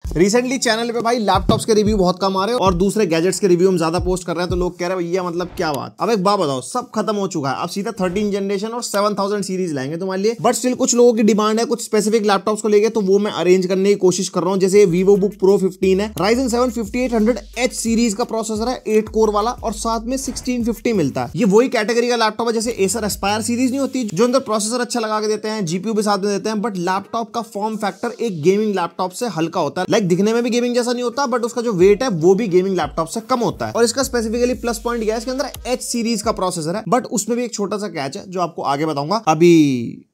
Recently channel पे भाई laptops के रिव्यू बहुत कम आ रहे हैं और दूसरे गैजेट्स के रिव्यू हम ज्यादा पोस्ट कर रहे हैं, तो लोग कह रहे हैं भैया मतलब क्या बात। अब एक बात बताओ, सब खत्म हो चुका है, अब सीधा 13 जनरेशन और 7000 सीरीज लाएंगे तुम्हारे लिए। बट स्टिल कुछ लोगों की डिमांड है कुछ स्पेसिफिक लैपटॉप्स को लेके, तो वो मैं अरेंज करने की कोशिश कर रहा हूँ। जैसे Vivo Book Pro 15 है, Ryzen 7 5800H सीरीज का प्रोसेसर है, 8 कोर वाला, और साथ में 1650 मिलता है। ये वही कैटेगरी का लैपटॉप है जैसे Acer Aspire सीरीज नहीं होती, जो अंदर प्रोसेसर अच्छा लगा के देते हैं, जीपीयू भी साथ में देते हैं, बट लैपटॉप का फॉर्म फैक्टर एक गेमिंग लैपटॉप से हल्का होता है। लाइक दिखने में भी गेमिंग जैसा नहीं होता, बट उसका जो वेट है वो भी गेमिंग लैपटॉप से कम होता है। और इसका स्पेसिफिकली प्लस पॉइंट क्या है, इसके अंदर H सीरीज का प्रोसेसर है, बट उसमें भी एक छोटा सा कैच है जो आपको आगे बताऊंगा। अभी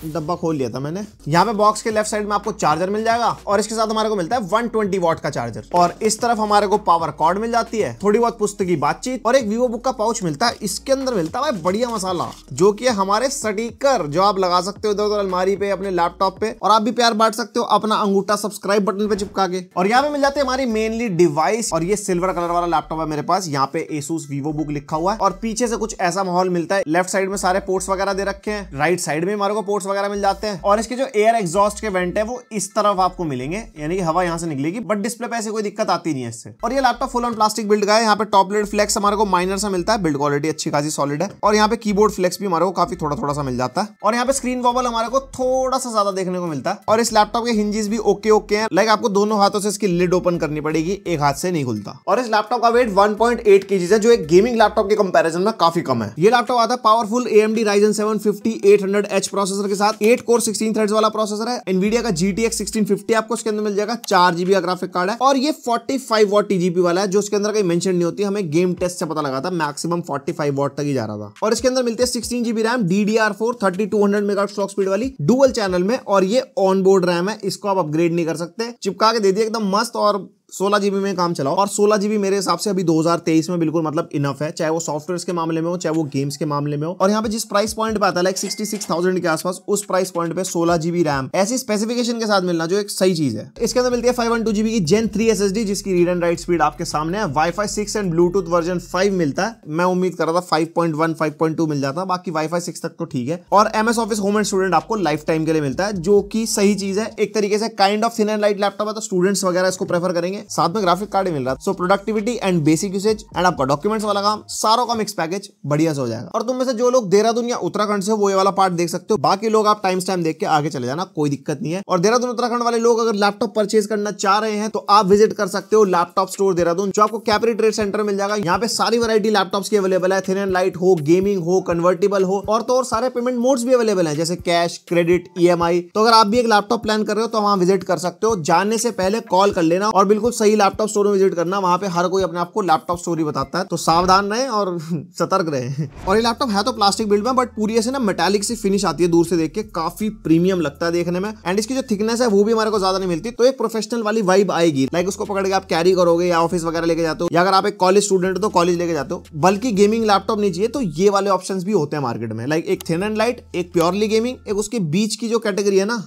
डब्बा खोल लिया था मैंने। यहाँ पे बॉक्स के लेफ्ट साइड में आपको चार्जर मिल जाएगा और इसके साथ हमारे को मिलता है 120 वॉट का चार्जर, और इस तरफ हमारे को पावर कॉर्ड मिल जाती है, थोड़ी बहुत पुस्तक की बातचीत, और एक Vivo Book का पाउच मिलता है। इसके अंदर मिलता है बढ़िया मसाला, जो कि हमारे स्टिकर जो आप लगा सकते हो इधर उधर अलमारी पे, अपने लैपटॉप पे, और आप भी प्यार बांट सकते हो अपना अंगूठा सब्सक्राइब बटन पे चिपका के। और यहाँ पे मिल जाते हैं हमारी मेनली डिवाइस, और ये सिल्वर कलर वाला लैपटॉप है मेरे पास। यहाँ पे Asus Vivo Book लिखा हुआ है और पीछे से कुछ ऐसा माहौल मिलता है। लेफ्ट साइड में सारे पोर्ट्स वगैरह दे रखे हैं, राइट साइड में हमारे को पोर्ट्स वगैरह मिल जाते हैं, और इसके जो एयर एग्जॉस्ट के वेंट है वो इस तरफ आपको मिलेंगे, यानी कि हवा यहां से निकलेगी, बट डिस्प्ले पे ऐसे कोई दिक्कत आती नहीं है इससे। और ये laptop full on plastic build का है। यहाँ पे टॉप लिड फ्लेक्स हमारे को माइनर सा मिलता है, बिल्ड क्वालिटी अच्छी खासी सॉलिड है, और यहाँ पे कीबोर्ड फ्लेक्स भी हमारे को काफी थोड़ा थोड़ा सा मिल जाता है, और यहाँ पे स्क्रीन वॉबल हमारे को थोड़ा सा ज्यादा देखने को मिलता है। और इस लैपटॉप के हिंजेस भी ओके हैं, लाइक आपको दोनों हाथों से इसकी लिड ओपन करनी पड़ेगी, एक हाथ से नहीं खुलता। और इस लैपटॉप का वेट 1.8 kg है, जो एक गेमिंग लैपटॉप के कंपैरिजन में काफी कम है। ये लैपटॉप आता है powerful AMD Ryzen 7 5800H processor के साथ, 8 कोर 16 थ्रेड्स वाला प्रोसेसर है। Nvidia का GTX 1650 आपको इसके अंदर मिल जाएगा, 4GB का ग्राफिक कार्ड है, और ये 45 वॉट TGP वाला है, जो इसके अंदर कहीं मेंशन नहीं होती। हमें गेम टेस्ट से पता लगा था मैक्सिमम 45 वॉट तक ही जा रहा था। और इसके अंदर मिलती है 16GB RAM, DDR4 3200 megahertz clock speed वाली डुअल चैनल में, और ये ऑन बोर्ड रैम है, इसको आप अपग्रेड नहीं कर सकते, चिपका के दे दिया एकदम मस्त। और 16GB में काम चलाओ, और 16GB मेरे हिसाब से अभी 2023 में बिल्कुल मतलब इनफ है, चाहे वो सॉफ्टवेयर के मामले में हो, चाहे वो गेम्स के मामले में हो। और यहाँ पे जिस प्राइस पॉइंट पे आता है लाइक 66,000 के आसपास, उस प्राइस पॉइंट पे 16GB रैम ऐसी स्पेसिफिकेशन के साथ मिलना जो एक सही चीज है। इसके अंदर मिलती है 512GB की Gen 3 SSD, जिसकी रीड एंड राइट स्पीड आपके सामने है। Wi-Fi 6 एंड ब्लूटूथ वर्जन 5 मिलता है, मैं उम्मीद कर रहा था 5.1 5.2 मिल जाता, बाकी Wi-Fi 6 तक तो ठीक है। और MS Office home and student आपको लाइफ टाइम के लिए मिलता है, जो की सही चीज है। एक तरीके से kind of thin and light laptop है, तो स्टूडेंट्स वगैरह इसको प्रेफर करेंगे। साथ में ग्राफिक कार्ड मिल रहा है, so productivity and basic usage and आपका डॉक्यूमेंट्स वाला काम, सारों का मिक्स पैकेज बढ़िया से हो जाएगा। और तुम में से जो लोग देहरादून या उत्तराखंड से हो, वो ये वाला पार्ट देख सकते हो, बाकी लोग आप टाइम देख के आगे चले जाना, कोई दिक्कत नहीं है। और देहरादून उत्तराखंड वाले लोग अगर लैपटॉप परचेज करना चाह रहे हैं, तो आप विजिट कर सकते हो लैपटॉप स्टोर देहरादून, जो आपको कैपरी ट्रेड सेंटर मिल जाएगा। यहाँ पे सारी वैरायटी लैपटॉप्स की अवेलेबल है, थिन एंड लाइट हो, गेमिंग हो, कन्वर्टेबल हो, और तो और सारे पेमेंट मोड्स भी अवेलेबल हैं, जैसे कैश, क्रेडिट, EMI। तो अगर आप भी एक लैपटॉप प्लान कर रहे हो तो वहां विजिट कर सकते हो। जाने से पहले कॉल कर लेना, और बिल्कुल सही लैपटॉप स्टोर में विजिट करना, वहां पे हर कोई अपने आप को लैपटॉप स्टोरी बताता है, तो सावधान रहें और सतर्क रहें। और ये लैपटॉप है तो प्लास्टिक बिल्ड में, बट पूरी ऐसे ना मेटालिक सी फिनिश आती है, दूर से देख के काफी प्रीमियम लगता है देखने में। एंड इसकी जो थिकनेस है वो भी हमारे को ज्यादा नहीं मिलती, तो एक प्रोफेशनल वाली वाइब आएगी। लाइक उसको पकड़ के आप कैरी करोगे, या ऑफिस वगैरह लेके जाते हो, या अगर आप एक कॉलेज स्टूडेंट हो तो कॉलेज लेके जाते हो। बल्कि गेमिंग लैपटॉप नहीं चाहिए तो ये वाले ऑप्शंस भी होते हैं मार्केट में, लाइक एक थिन एंड लाइट, एक प्योरली गेमिंग, एक उसके बीच की जो कैटेगरी है ना,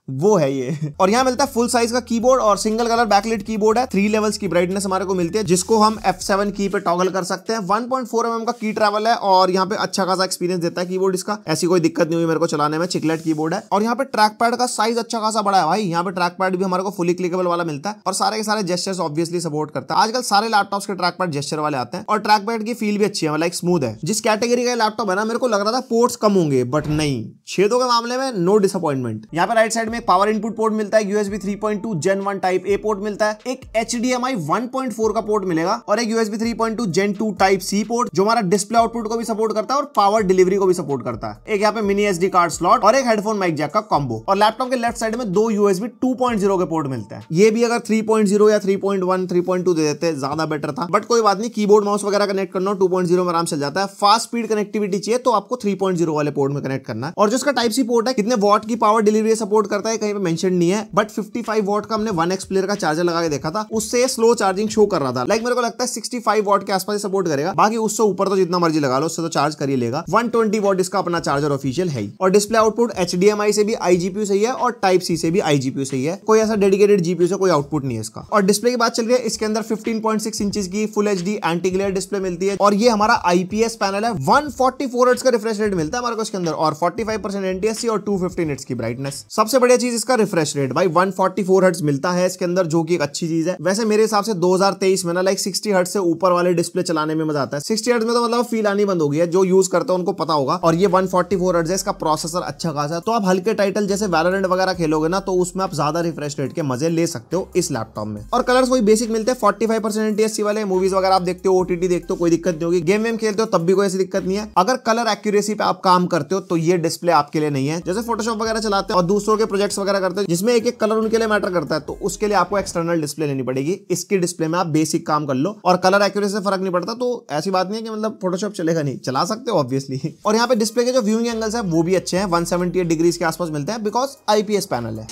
वो है ये। और यहाँ मिलता है फुल साइज का कीबोर्ड और सिंगल कलर बैकलाइट कीबोर्ड है। 3 लेवल्स की ब्राइटनेस हमारे को मिलती है, जिसको हम F7 की पे टॉगल कर सकते हैं। 1.4 mm का की ट्रैवल है, और यहाँ पे अच्छा खासा एक्सपीरियंस देता है कीबोर्ड इसका, ऐसी कोई दिक्कत नहीं हुई मेरे को चलाने में। चिकलेट कीबोर्ड है, और यहाँ पे ट्रैक पैड का साइज अच्छा खासा बड़ा है भाई। यहाँ पे ट्रैक पैड भी हमारे को फुली क्लिकेबल वाला मिलता है, और सारे के सारे जेस्चर्स ऑब्वियसली सपोर्ट करता है। आजकल सारे लैपटॉप्स के ट्रैक पैड जेस्चर वाले आते हैं, और ट्रैक पैड की फील भी अच्छी है, लाइक स्मूथ है। जिस कैटेगरी का लैपटॉप है ना, मेरे को लग रहा था पोर्ट्स कम होंगे, बट नहीं, छेदों के मामले में नो डिसअपॉइंटमेंट। यहाँ पे राइट साइड में पावर इनपुट पोर्ट मिलता है, USB 3.2 Gen 1 type A port मिलता है, एक HDMI 1.4 का पोर्ट मिलेगा, और एक USB 3.2 Gen 2 type C port, जो हमारा डिस्प्ले आउटपुट को भी सपोर्ट करता है और पावर डिलीवरी को भी सपोर्ट करता है। एक यहाँ पे मिनी SD कार्ड स्लॉट, और एक हेडफोन माइक जैक का कॉम्बो। और लैपटॉप के लेफ्ट साइड में 2 USB 2.0 के पोर्ट मिलते हैं। ये भी अगर 3.0 या 3.1 3.2 दे देते ज्यादा बेटर था, बट कोई बात नहीं, कीबोर्ड माउस वगैरह कनेक्ट करना 2.0 में आराम चल जाता है। फास्ट स्पीड कनेक्टिविटी चाहिए तो आपको 3.0 वाले पोर्ट में कनेक्ट करना है। और जो इसका टाइप C पोर्ट है, कितने वॉट की पावर डिलीवरी सपोर्ट करता है कहीं पे मेंशन नहीं है, बट 55 वॉट का हमने 1x प्लेयर का चार्जर लगा के देखा था, उससे स्लो चार्जिंग शो कर रहा था। लाइक मेरे को लगता है 65 वॉट के आसपास सपोर्ट करेगा, बाकी उससे ऊपर तो जितना मर्जी लगा लो, उससे तो चार्ज कर ही लेगा। 120 वॉट इसका अपना चार्जर ऑफिशियल है। और डिस्प्ले आउटपुट HDMI से भी iGPU सही है, और टाइप C से भी iGPU सही है, कोई ऐसा डेडिकेटेड GPU से कोई आउटपुट नहीं है इसका। और डिस्प्ले की बात चल रही है, इसके अंदर 15.6 इंचेस की full HD anti glare display मिलती है, और ये हमारा IPS पैनल है। 144 हर्ट्ज का रिफ्रेश रेट मिलता है हमारे को इसके अंदर, और 45% NTSC और 250 निट्स की ब्राइटनेस। सबसे बढ़िया बढ़िया चीज इसका रिफ्रेश रेट भाई 144 हर्ट्ज मिलता है इसके अंदर, जो कि एक अच्छी चीज है। वैसे मेरे हिसाब से 2023 में ना लाइक 60 हर्ट्ज से ऊपर वाले डिस्प्ले चलाने में मजा आता है। 60 हर्ट्ज में तो मतलब फील आनी बंद हो गई है, जो यूज करते हैं उनको पता होगा। और ये 144 हर्ट्ज है, इसका प्रोसेसर अच्छा खासा है, तो आप हल्के टाइटल जैसे वैलोरेंट वगैरह खेलोगे ना तो उसमें आप ज्यादा रिफ्रेश रेट के मजे ले सकते हो इस लैपटॉप में। और कलर्स वही बेसिक मिलते हैं 45% NTSC वाले। मूवीज वगैरह आप देखते हो, OTT देखते हो, कोई दिक्कत नहीं होगी। गेम वेम खेलते हो तब भी कोई ऐसी दिक्कत नहीं है। अगर कलर एक्यूरेसी पे आप काम करते हो तो ये डिस्प्ले आपके लिए नहीं है। जैसे फोटोशॉप वगैरह चलाते हैं और दूसरों के प्रोजेक्ट्स वगैरह करते हैं जिसमें एक एक कलर उनके लिए मैटर करता है, तो उसके लिए आपको एक्सटर्नल डिस्प्ले लेनी पड़ेगी। इसकी डिस्प्ले में आप बेसिक काम कर लो और कलर एक्यूरेसी से फर्क नहीं पड़ता, तो ऐसी बात नहीं है कि मतलब फोटोशॉप चलेगा नहीं, चला सकते हो ऑब्वियसली। और यहाँ पे डिस्प्ले के जो व्यूइंग एंगल्स है वो भी अच्छे हैं, 178 डिग्रीज के आसपास मिलते हैं बिकॉज IPS पैनल है।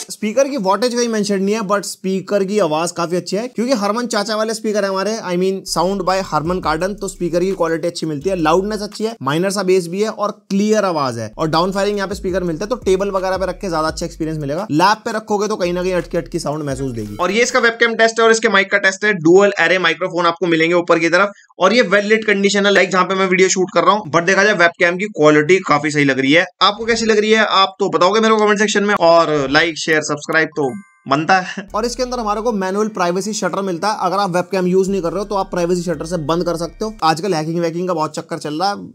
स्पीकर की वॉटेज कहीं मेंशन नहीं है, बट स्पीकर की आवाज काफी अच्छी है क्योंकि हरमन चाचा वाले स्पीकर है हमारे, I mean sound by Harman Kardon, तो स्पीकर की क्वालिटी अच्छी मिलती है, लाउडनेस अच्छी है, माइनर सा बेस भी है और क्लियर आवाज है। और डाउन फायरिंग यहाँ पे स्पीकर मिलते हैं, तो टेबल वगैरह पे रख के ज्यादा अच्छा एक्सपीरियंस मिलेगा। लैप पे रखोगे तो कहीं ना कहीं अटकी अटकी साउंड महसूस देगी। और ये इसका वेबकैम टेस्ट है और इसके माइक का टेस्ट है। डुअल एरे माइक्रोफोन आपको मिलेंगे ऊपर की तरफ, और ये वेल लिट कंडीशन है लाइक जहां पे मैं वीडियो शूट कर रहा हूँ। बट देखा जाए वेबकैम की क्वालिटी काफी सही लग रही है। आपको कैसी लग रही है आप तो बताओगे मेरे को कमेंट सेक्शन में, और लाइक शेयर सब्सक्राइब तो बनता है। और इसके अंदर हमारे को मैनुअल प्राइवेसी शटर मिलता है। अगर आप वेबकैम यूज नहीं कर रहे हो तो आप प्राइवेसी शटर से बंद कर सकते हो। आजकल हैकिंग वैकिंग का बहुत चक्कर चल रहा है,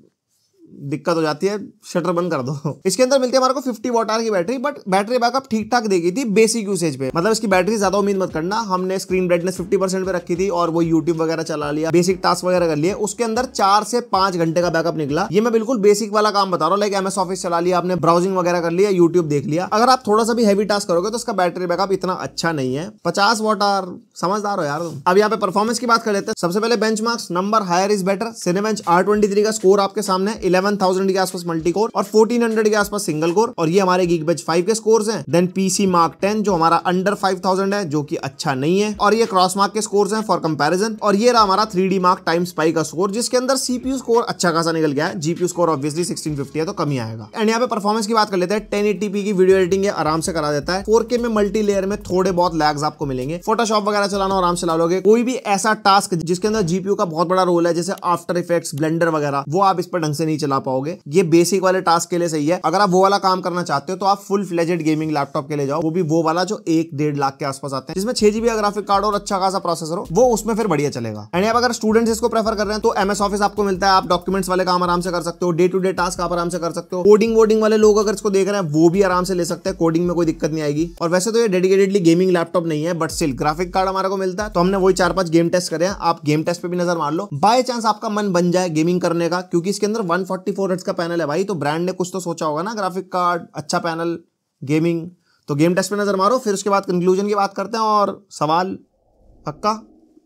दिक्कत हो जाती है, शटर बंद कर दो। इसके अंदर मिलती है हमारे को 50 वॉट आवर की बैटरी, बट बैटरी बैकअप ठीक ठाक देगी थी बेसिक यूसेज पे। मतलब इसकी बैटरी ज्यादा उम्मीद मत करना। हमने स्क्रीन ब्राइटनेस 50% पे रखी थी और वो यूट्यूब वगैरह चला लिया, बेसिक टास्क वगैरह कर लिए, उसके अंदर 4 से 5 घंटे का बैकअप निकला। ये मैं बिल्कुल बेसिक वाला काम बता रहा हूँ, लाइक MS ऑफिस चला लिया आपने, ब्राउजिंग वगैरह कर लिया, यूट्यूब देख लिया। अगर आप थोड़ा सा भी हैवी टास्क करोगे तो इसका बैटरी बैकअप इतना अच्छा नहीं है। 50 वॉट आवर, समझदार हो यार तुम। अब यहाँ पे परफॉर्मेंस की बात कर लेते हैं। सबसे पहले benchmarks, number higher is better. Cinebench R23 का स्कोर आपके सामने 11,000 के आसपास मल्टी कोर और 1400 के आसपास सिंगल कोर, और ये हमारे Geekbench 5 के स्कोर्स हैं। देन PC Mark 10 जो हमारा अंडर 5000 है, जो कि अच्छा नहीं है, और ये क्रॉस मार्क के स्कोर्स हैं फॉर कंपैरिजन। और ये रहा हमारा 3D Mark टाइम स्पाई का स्कोर, जिसके अंदर CPU स्कोर अच्छा खासा निकल गया है। GPU स्कोर ऑब्वियसली 1650 है तो कम ही आएगा। एंड यहाँ पे परफॉर्मेंस की बात कर लेते हैं। 1080p की वीडियो एडिटिंग ये आराम से करा देता है। 4K में मल्टी लेयर में थोड़े बहुत लैग्स आपको मिलेंगे। फोटोशॉप वगैरह चलाना आराम से चला लोगे। कोई भी ऐसा टास्क जिसके अंदर GPU का बहुत बड़ा रोल है, जैसे आफ्टर इफेक्ट्स, ब्लेंडर वगैरह, वो आप इस पर ढंग से नहीं चला पाओगे। ये बेसिक वाले टास्क के लिए सही है। अगर आप वो वाला काम करना चाहते हो तो आप फुल फ्लेजेड गेमिंग लैपटॉप के लिए जाओ, वो भी वो वाला जो 1-1.5 लाख के आसपास आते हैं, जिसमें 6 GB ग्राफिक कार्ड और अच्छा खासा प्रोसेसर हो, वो उसमें फिर बढ़िया चलेगा। एंड अगर स्टूडेंट्स इसको प्रेफर कर रहे हैं तो MS ऑफिस आपको मिलता है। आप डॉक्यूमेंट्स वाले काम आराम से कर सकते हो, डे टू डे टास्क आप आराम से कर सकते हो। कोडिंग वोडिंग वाले लोग अगर इसको देख रहे हैं वो भी आराम से ले सकते हैं, कोडिंग में कोई दिक्कत नहीं आएगी। और वैसे तो ये डेडिकेटेडली गेमिंग लैपटॉप नहीं है, बट स्टिल ग्राफिक कार्ड हमारे को मिलता है, तो हमने वही 4-5 गेम टेस्ट करे हैं। आप गेम टेस्ट पे भी नजर मार लो, बाय चांस आपका मन बन जाए गेमिंग करने का, क्योंकि इसके अंदर 144 हर्ट्ज का पैनल है भाई, तो ब्रांड ने कुछ तो सोचा होगा ना, ग्राफिक कार्ड, अच्छा पैनल, गेमिंग। तो गेम टेस्ट पे नजर मारो, फिर उसके बाद कंक्लूजन की बात करते हैं। और सवाल पक्का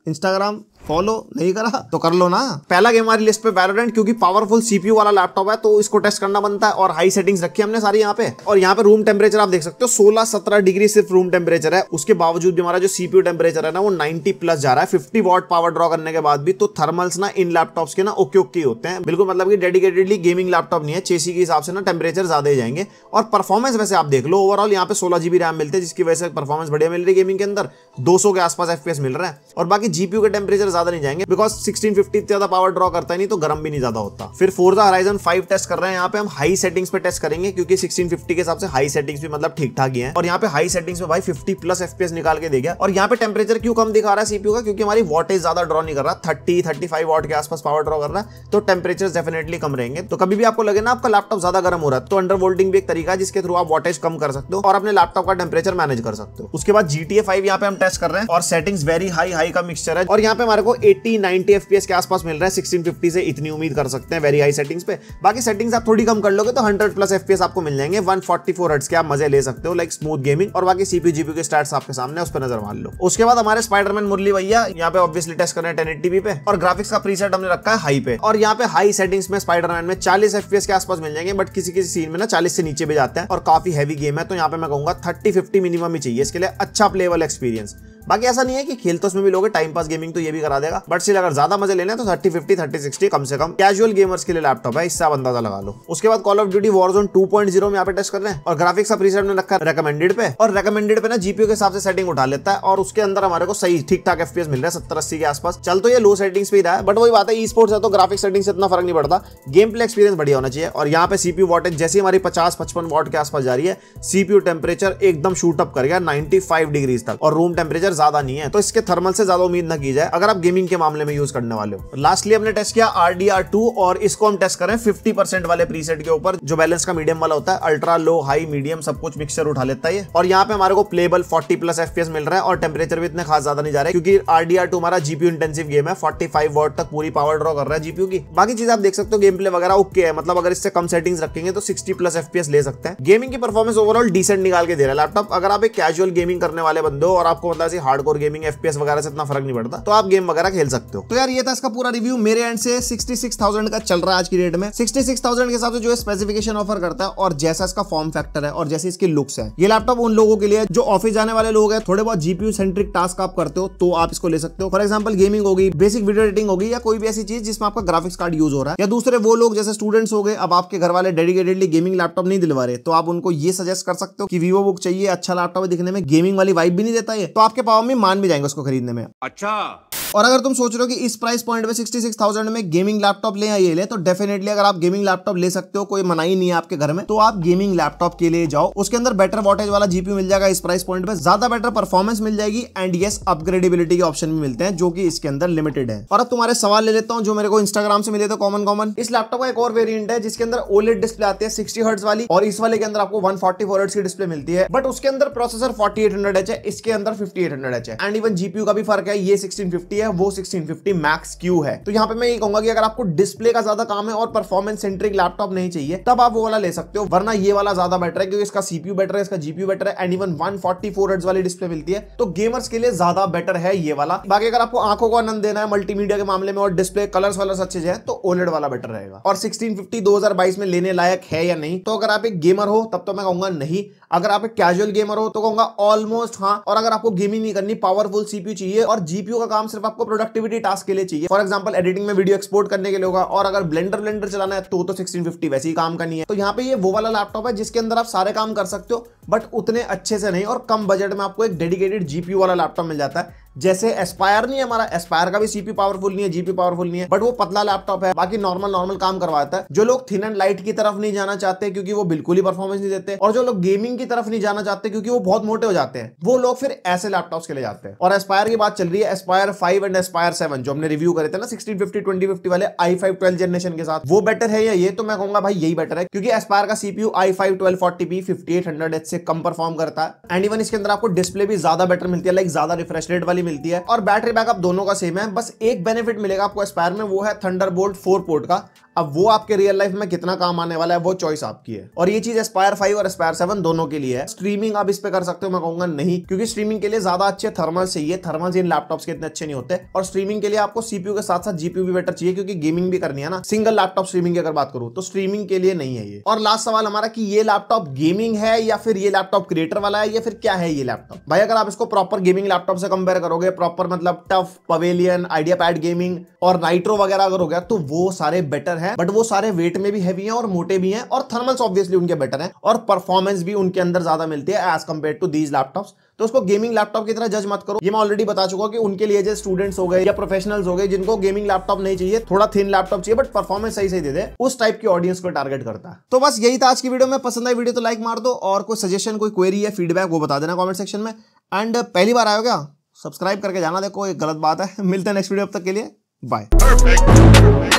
इंस्टाग्राम फॉलो नहीं करा तो कर लो ना। पहला गेम हमारी लिस्ट पे वैलोरेंट, क्योंकि पावरफुल CPU वाला लैपटॉप है तो इसको टेस्ट करना बनता है। और हाई सेटिंग्स रखी हमने सारी यहाँ पे। और यहाँ पे रूम टेम्परेचर आप देख सकते हो 16-17 डिग्री सिर्फ रूम टेम्परेचर है। उसके बावजूद भी हमारा जो CPU टेम्परेचर है ना वो 90 प्लस जा रहा है, 50 वॉट पावर ड्रॉ करने के बाद भी। तो थर्मल्स ना इन लैपटॉप्स के ना ओके ओके होते हैं, बिल्कुल मतलब कि डेडिकेटेडली गेमिंग लैपटॉप नहीं है। चेसी के हिसाब से ना टेम्परेचर ज्यादा ही जाएंगे। और परफॉर्मेंस वैसे आप देख लो, ओवरऑल यहाँ पे 16 GB रैम मिलते हैं, जिसकी वजह से परफॉर्मेंस बढ़िया मिल रही है गेमिंग के अंदर। 200 के आसपास FPS मिल रहा है। और बाकी GPU के टेम्परेचर ज्यादा नहीं जाएंगे, बिकॉज 1650 ज्यादा पावर ड्रॉ करता है नहीं, तो गर्म भी नहीं ज्यादा होता। फिर Forza Horizon 5 टेस्ट कर रहे हैं। यहाँ पे हम हाई सेटिंग्स पे टेस्ट करेंगे, क्योंकि 1650 के हिसाब से हाई सेटिंग्स भी मतलब ठीक ठाक ही है। और यहाँ पे हाई सेटिंग्स में भाई 50 प्लस FPS निकाल के दे गया। और यहाँ पे टेम्परेचर क्यों कम दिखा रहा है CPU का, क्योंकि हमारी वॉटेज ज्यादा ड्रॉ नहीं कर रहा, 30-35 वॉट के आसपास पावर ड्रॉ कर रहा है, तो टेम्परेचर डेफिनेटली कम रहेंगे। तो कभी भी आपको लगे ना आपका लैपटॉप ज्यादा गर्म हो रहा है, तो अंडर वोल्टिंग भी एक तरीका है जिसके थ्रू आप वॉटेज कम कर सकते हो और अपने लैपटॉप का टेम्परेचर मैनेज कर सकते हो। उसके बाद GTA 5 यहाँ पे हम टेस्ट कर रहे हैं, और सेटिंग्स वेरी हाई का मिक्सचर है। और यहाँ पे हमारे को 80-90 FPS के आसपास मिल रहा है। 1650 से इतनी उम्मीद कर सकते हैं वेरी हाई सेटिंग्स पे। बाकी सेटिंग्स आप थोड़ी कम कर लोगे तो 100 प्लस FPS आपको मिल जाएंगे। 144 हर्ट्ज के आप मजे ले सकते हो, लाइक स्मूथ गेमिंग। और बाकी CPU GPU के स्टैट्स आपके सामने, उस पर नजर मार लो। उसके बाद हमारे स्पाइडरमैन मुरली भैया यहाँ पे ऑब्वियसली टेस्ट कर रहे हैं 1080p पे, और ग्राफिक्स का प्रीसेट हमने रखा है हाई पे। और यहाँ पे हाई सेटिंग्स में स्पाइडरमैन में 40 FPS के आसपास मिल जाएंगे, बट किसी किसी सीन में ना 40 से नीचे भी जाता है, और काफी हैवी गेम है। तो यहाँ पे मैं कहूंगा 30-50 मिनिमम ही चाहिए इसके लिए अच्छा प्लेबल एक्सपीरियंस। बाकी ऐसा नहीं है कि खेल तो इसमें भी लोगे, टाइम पास गेमिंग तो ये भी करा देगा, बट स्टिल अगर ज्यादा मजे लेने तो 3050 3060 कम से कम कैजुअल गेमर्स के लिए लैपटॉप है, इससे आप अंदाजा लगा लो। उसके बाद कॉल ऑफ ड्यूटी वॉरज़ोन 2.0 में यहाँ पे टेस्ट कर रहे हैं और ग्राफिक्स का प्रीसेट में रखा रेकमेंडेड पे, और रेकमेंडेड पे ना जीपीयू के हिसाब से सेटिंग उठा लेता है और उसके अंदर हमारे को सही ठीक ठाक एफपीएस मिल रहा है 70-80 के आसपास। चल तो ये लो सेटिंग्स पे ही रहा है, बट वही बात है, ई स्पोर्ट्स है तो ग्राफिक्स सेटिंग से इतना फर्क नहीं पड़ता, गेम प्ले एक्सपीरियंस बढ़िया होना चाहिए। और यहाँ पे सीपीयू वॉटेज जैसी हमारी 50-55 वॉट के आसपास जा रही है, सीपीयू टेम्परेचर एकदम शूट अप कर गया 95 डिग्री तक, और रूम टेम्परेचर ज्यादा नहीं है, तो इसके थर्मल से ज्यादा उम्मीद न की जाए अगर आप गेमिंग के मामले में यूज करने वाले हो। लास्टली हमने टेस्ट किया RDR2 और इसको हम टेस्ट करें 50% वाले प्रीसेट के ऊपर, जो बैलेंस का मीडियम वाला होता है, अल्ट्रा लो हाई मीडियम सब कुछ मिक्सचर उठा लेता है ये। और यहाँ पे हमारे को प्लेबल 40+ FPS मिल रहा है और टेम्परेचर भी इतने खास ज्यादा नहीं जा रहे, क्योंकि RDR2 हमारा जीपीयू इंटेंसिव गेम है, 45 वॉट तक पूरी पावर ड्रॉ कर रहा है जीपीयू की। बाकी चीज आप देख सकते हो, गेम प्ले वगैरह ओके है, मतलब अगर इससे कम सेटिंग्स रखेंगे तो 60+ FPS ले सकते हैं। गेमिंग की परफॉर्मेंस ओवरऑल डिसेंट निकाल के दे रहा है लैपटॉप। अगर आप एक कैजुअल गेमिंग करने वाले बंदे हो और आपको मतलब ऐसी हार्डकोर गेमिंग FPS वगैरह से इतना फर्क नहीं पड़ता, तो आप गेम वगैरह खेल सकते हो। तो यार ये था इसका पूरा रिव्यू मेरे एंड से। 66,000 का चल रहा है आज की डेट में। 66,000 के हिसाब से जो स्पेसिफिकेशन ऑफर करता है और जैसा इसका फॉर्म फैक्टर है और जैसे इसके लुक्स है, ये लैपटॉप उन लोगों के लिए जो ऑफिस जाने वाले लोग हैं, थोड़े बहुत जीपीयू सेंट्रिक टास्क आप करते हो तो आप इसको ले सकते हो। फॉर एग्जांपल गेमिंग होगी, बेसिक वीडियो एडिटिंग होगी, या कोई भी ऐसी चीज जिसमें आपका ग्राफिक्स कार्ड यूज हो रहा है। या दूसरे वो लोग जैसे स्टूडेंट्स हो गए, अब आपके घर वाले डेडिकेटेडली गेमिंग लैपटॉप नहीं दिलवा रहे, तो आप उनको ये सजेस्ट कर सकते हो कि वीवो बुक चाहिए, अच्छा लैपटॉप है, दिखने में गेमिंग वाली वाइब भी नहीं देता ये, तो आपके पावर में मान भी जाएंगे उसको खरीदने में। अच्छा। और अगर तुम सोच रहे हो कि इस प्राइस पॉइंट में 66,000 में गेमिंग लैपटॉप ले ये ले, तो डेफिनेटली अगर आप गेमिंग लैपटॉप ले सकते हो, कोई मनाही नहीं है आपके घर में, तो आप गेमिंग लैपटॉप के लिए जाओ। उसके अंदर बेटर वॉटेज वाला जीपीयू मिल जाएगा इस प्राइस पॉइंट पे, ज्यादा बेटर परफॉर्मेंस मिल जाएगी, एंड यस अपग्रेडेबिलिटी के ऑप्शन भी मिलते हैं जो कि इसके अंदर लिमिटेड है। और अब तुम्हारे सवाल ले लेता हूं जो मेरे को इंस्टाग्राम से मिले थे कॉमन। इस लैपटॉप का एक और वेरिएंट है जिसके अंदर OLED डिस्प्ले आती है 60 हर्ट्ज वाली, और इस वाले के अंदर आपको 144 हर्ट्ज की डिस्प्ले मिलती है, बट उसके अंदर प्रोसेसर 4800H है, इसके अंदर 5800H है, एंड इवन जीपीयू का भी फर्क है, ये 1650 है, वो 1650 मैक्स क्यू है। तो यहाँ पे मैं ये कहूंगा कि अगर आपको डिस्प्ले का ज्यादा काम है और परफॉर्मेंस सेंट्रिक लैपटॉप नहीं चाहिए, तब आप वो वाला ले सकते हो, वरना ये वाला ज्यादा बेटर है, क्योंकि इसका सीपीयू बेटर है, इसका जीपीयू बेटर है, एंड इवन 144 हर्ट्ज वाली डिस्प्ले मिलती है, तो गेमर्स के लिए ज्यादा बेटर है ये वाला। बाकी अगर आपको आंखों को आनंद देना है मल्टीमीडिया के मामले में और डिस्प्ले कलर्स वाला अच्छे से है, तो OLED वाला बेटर रहेगा। और 1650 2022 में लेने लायक है या नहीं, तो अगर आप एक गेमर हो तब तो मैं कहूंगा नहीं, अगर आप एक कैजुअल गेमर हो तो कहूंगा ऑलमोस्ट हाँ, और अगर आपको गेमिंग नहीं करनी, पावरफुल सीपीयू चाहिए और जीपीयू का काम सिर्फ आपको प्रोडक्टिविटी टास्क के लिए चाहिए, फॉर एग्जांपल एडिटिंग में वीडियो एक्सपोर्ट करने के लिए होगा, और अगर ब्लेंडर चलाना है तो 1650 वैसे ही काम का नहीं है। तो यहाँ पे ये वो वाला लैपटॉप है जिसके अंदर आप सारे काम कर सकते हो, बट उतने अच्छे से नहीं, और कम बजट में आपको एक डेडिकेटेड जीपीयू वाला लैपटॉप मिल जाता है। जैसे एस्पायर नहीं है हमारा, एस्पायर का भी सीपीयू पावरफुल नहीं है, जीपीयू पावरफुल नहीं है, बट वो पतला लैपटॉप है, बाकी नॉर्मल काम करवाता है। जो लोग थिन एंड लाइट की तरफ नहीं जाना चाहते क्योंकि वो बिल्कुल ही परफॉर्मेंस नहीं देते, और जो लोग गेमिंग की तरफ नहीं जाना चाहते क्योंकि वो बहुत मोटे हो जाते हैं, वो लोग फिर ऐसे लैपटॉप्स के लिए जाते हैं। और एस्पायर की बात चल रही है, एस्पायर 5 एंड एस्पायर 7 जो हमने रिव्यू करे थे ना 1650 2050 वाले i5 12 जनरेशन के साथ, वो बेटर है या ये, तो मैं कहूंगा भाई यही बेटर है, क्योंकि एस्पायर का सीपीयू i5 1240p 5800H से कम परफॉर्म करता है, एंड इवन इसके अंदर आपको डिस्प्ले भी ज्यादा बेटर मिलती है, लाइक ज्यादा रिफ्रेश रेट वाली मिलती है, और बैटरी बैकअप दोनों का सेम है। बस एक बेनिफिट मिलेगा आपको एस्पायर में, वो है थंडरबोल्ट 4 पोर्ट का। अब वो आपके रियल लाइफ में कितना काम आने वाला है वो चॉइस आपकी है, और ये चीज एस्पायर 5 और एस्पायर 7 दोनों के लिए है। स्ट्रीमिंग आप इस पे कर सकते हो, मैं कहूंगा नहीं, क्योंकि स्ट्रीमिंग के लिए ज्यादा अच्छे थर्मल्स चाहिए, थर्मल्स इन लैपटॉप्स के इतने अच्छे नहीं होते, और स्ट्रीमिंग के लिए आपको सीपीयू के साथ साथ जीपीयू भी बेटर चाहिए, क्योंकि गेमिंग भी करनी है ना। सिंगल लैपटॉप स्ट्रीमिंग की अगर बात करूं तो स्ट्रीमिंग के लिए नहीं है ये। और लास्ट सवाल हमारा कि ये लैपटॉप गेमिंग है या फिर ये लैपटॉप क्रिएटर वाला है, या फिर क्या है ये लैपटॉप। भाई अगर आप इसको प्रॉपर गेमिंग लैपटॉप से कंपेयर करोगे, प्रॉपर मतलब tough, pavilion, idea pad gaming और नाइट्रो वगैरह अगर हो गया, तो वो सारे बेटर है, बट वो सारे वेट में भी हैवी हैं और मोटे भी हैं, और थर्मल्स ऑब्वियसली उनके बेटर हैं, और परफॉर्मेंस भी उनके अंदर ज्यादा मिलती है as compared to these laptops. तो उसको गेमिंग लैपटॉप की तरह जज मत करो। ये मैं ऑलरेडी बता चुका हूं कि उनके लिए जो स्टूडेंट्स हो गए या प्रोफेशनल्स हो गए जिनको गेमिंग लैपटॉप नहीं चाहिए, थोड़ा थिन लैपटॉप चाहिए बट परफॉर्मेंस सही दे दे, उस टाइप की ऑडियंस को टारगेट करता है। तो बस यही था आज की वीडियो में। पसंद आई वीडियो तो लाइक मार दो, और कोई सजेशन, कोई क्वेरी या फीडबैक वो बता देना कॉमेंट सेक्शन में। एंड पहली बार आए हो क्या, सब्सक्राइब करके जाना, देखो एक गलत बात है। मिलते हैं नेक्स्ट वीडियो, अब तक के लिए बाय।